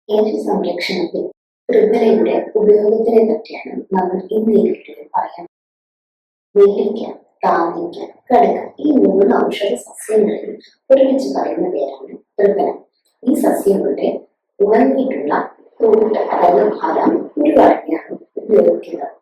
കേന്ദ്ര സംരക്ഷണത്തിൽ ത്രിഫലയുടെ ഉപയോഗത്തിനെ പറ്റിയാണ് നമ്മൾ ഇന്ന് ഈ വീഡിയോയിൽ പറയാൻ. നെല്ലിക്ക, താന്നിക്ക, കടുക്ക ഈ 3 ഔഷധ സസ്യങ്ങളിൽ ഒരുമിച്ച് പറയുന്ന പേരാണ് ത്രിഫല. ഈ സസ്യങ്ങളുടെ ഉണങ്ങിയിട്ടുള്ള ഫ്രൂട്ട് അതായത് ഫലം കുരുവടങ്ങിയാണ് ഉപയോഗിക്കുന്നത്.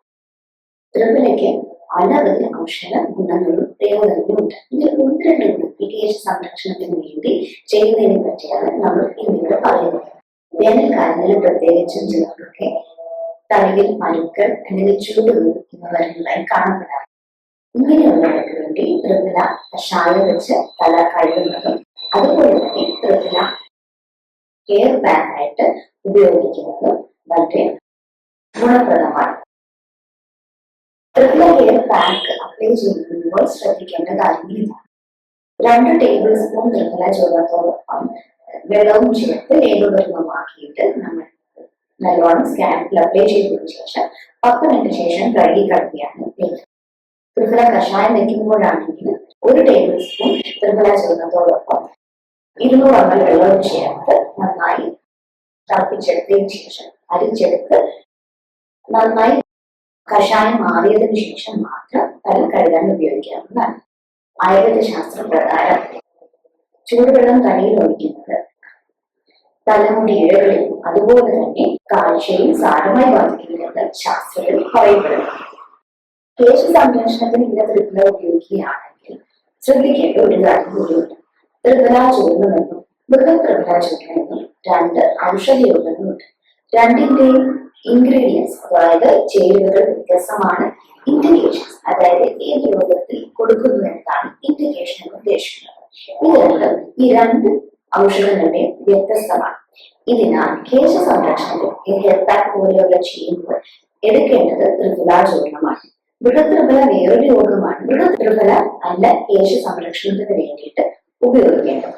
ത്രിഫലയ്ക്ക് അനവധി ഔഷധ ഗുണങ്ങളും പ്രയോജനങ്ങളും ഉണ്ട്. ഇതിൽ 1-2 ഗുണം കേശ സംരക്ഷണത്തിന് വേണ്ടി ചെയ്യുന്നതിനെ പറ്റിയാണ് നമ്മൾ ഇന്നിവിടെ പറയുന്നത്. വേനൽക്കാലങ്ങളിൽ പ്രത്യേകിച്ചും ചിലർക്കൊക്കെ തലയിൽ പരുക്കൾ അല്ലെങ്കിൽ ചൂടുകൾ എന്നിവ വരുന്നതായി കാണപ്പെടാറ്. ഇങ്ങനെയുള്ളവർക്ക് വേണ്ടി ത്രിഫല കഷായം വെച്ച് തല കഴുകുന്നതും അതുപോലെ തന്നെ ത്രിഫല ഹെയർ പാക്ക് ആയിട്ട് ഉപയോഗിക്കുന്നതും വളരെ ഗുണപ്രദമാണ്. ത്രിഫല ഹെയർ പാക്ക് അപ്ലൈ ചെയ്യുമ്പോൾ ശ്രദ്ധിക്കേണ്ട കാര്യങ്ങൾ ഇതാണ്. 2 ടേബിൾ സ്പൂൺ ത്രിഫല ചൂർണത്തോടൊപ്പം വെള്ളവും ചേർത്ത് ലേപപൂർവമാക്കിയിട്ട് നമ്മൾ നല്ലോണം സ്കാൽപ്പിൽ അപ്ലൈ ചെയ്തതിനു ശേഷം 10 മിനിറ്റ് ശേഷം കഴുകി കളയുകയാണ് വേണ്ടത്. ത്രിഫല കഷായം വെക്കുമ്പോഴാണെങ്കിൽ 1 ടേബിൾ സ്പൂൺ ത്രിഫല ചൂർണത്തോടൊപ്പം 200 ml വെള്ളവും ചേർത്ത് നന്നായി തിളപ്പിച്ചെടുത്തതിനു ശേഷം അരിച്ചെടുത്ത് നന്നായി കഷായം മാറിയതിനു ശേഷം മാത്രം തല കഴുകാൻ ഉപയോഗിക്കാവുന്നതാണ്. ആയുർവേദ ശാസ്ത്രപ്രകാരം ചൂടുവെള്ളം തലയിൽ ഒഴിക്കുന്നത് തലമുടി ഇഴകളിലും അതുപോലെ തന്നെ കാഴ്ചയും സാരമായി ബാധിക്കുന്നുണ്ട് ശാസ്ത്രത്തിൽ പറയപ്പെടുന്നു. കേശ സംരക്ഷണത്തിന് ഇങ്ങനെ ത്രിഫല ഉപയോഗിക്കുകയാണെങ്കിൽ ശ്രദ്ധിക്കേണ്ട ഒരു കാര്യം കൂടിയുണ്ട്. ത്രിഫല ചൂർണമെന്നും മൃഗത്രിഫല ചൂർണമെന്നും 2 ഔഷധയോഗങ്ങളുണ്ട്. രണ്ടിന്റെയും ഇൻഗ്രീഡിയൻസ് അതായത് ചേരുവകൾ വ്യത്യസ്തമാണ്. ഇൻഡിക്കേഷൻസ് അതായത് ഏത് രോഗത്തിൽ കൊടുക്കുന്നു എന്നതാണ് ഇൻഡിക്കേഷൻ എന്ന് ഉദ്ദേശിക്കുന്നത്. ഈ രണ്ട് ഔഷധങ്ങളുടെയും വ്യത്യസ്തമാണ്. ഇതിനാൽ കേശ സംരക്ഷണത്തിൽ ഹെയർ പാക്ക് പോലെയുള്ള ചെയ്യുമ്പോൾ എടുക്കേണ്ടത് ത്രിഫല ചൂർണമാണ്. മൃഗത്രിഫല വേറൊരു രോഗമാണ്. മൃഗത്രിഫല അല്ല കേശ സംരക്ഷണത്തിന് വേണ്ടിയിട്ട് ഉപയോഗിക്കേണ്ടത്.